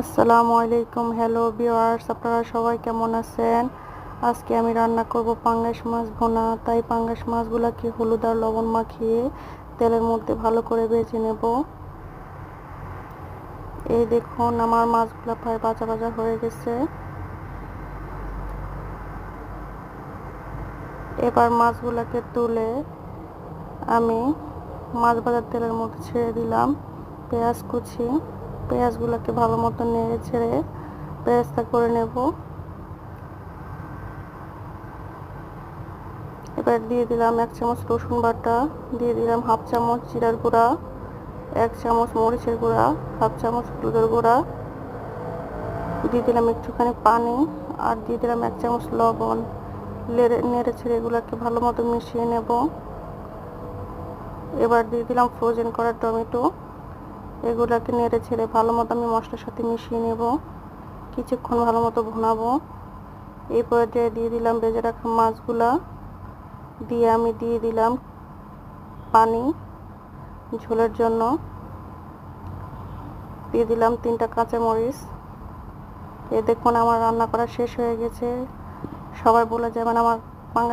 আসসালামু আলাইকুম। Hello viewers, আপনারা সবাই কেমন আছেন? আজকে আমি রান্না করব পাঙ্গাস মাছ ভুনা। তাই পাঙ্গাস মাছগুলোকে হলুদ আর লবণ মাখিয়ে তেলের মধ্যে ভালো করে ভেজে নেব। এই দেখুন, আমার মাছগুলো প্রায় ভাজা ভাজা হয়ে গেছে। এবার মাছগুলোকে তুলে আমি মাছ ভাজার তেলের মধ্যে ছেড়ে দিলাম পেঁয়াজ কুচি। পেঁয়াজগুলোকে ভালো মতো নেড়ে ছেড়ে পেঁয়াজটা করে নেব। এবার দিয়ে দিলাম 1 চামচ রসুন বাটা, দিয়ে দিলাম হাফ চামচ জিরার গুঁড়া, 1 চামচ মরিচের গুঁড়া, হাফ চামচ হলুদের গুঁড়া, দিয়ে দিলাম একটুখানি পানি, আর দিয়ে দিলাম 1 চামচ লবণ। নেড়ে ছেড়ে এগুলোকে ভালো মতো মিশিয়ে নেব। এবার দিয়ে দিলাম ফ্রোজেন করা টমেটো। এগুলোকে নেড়ে ছেড়ে ভালো মতো আমি মশলার সাথে মিশিয়ে নেব। কিছুক্ষণ ভালো মতো ভুনাবো। এই পর্যায়ে দিয়ে দিলাম ভেজে রাখা মাছগুলা, দিয়ে আমি দিয়ে দিলাম পানি ঝোলের জন্য, দিয়ে দিলাম 3টা কাঁচামরিচ। এই দেখুন, আমার রান্না করা শেষ হয়ে গেছে। সবাই বলে যাবেন আমার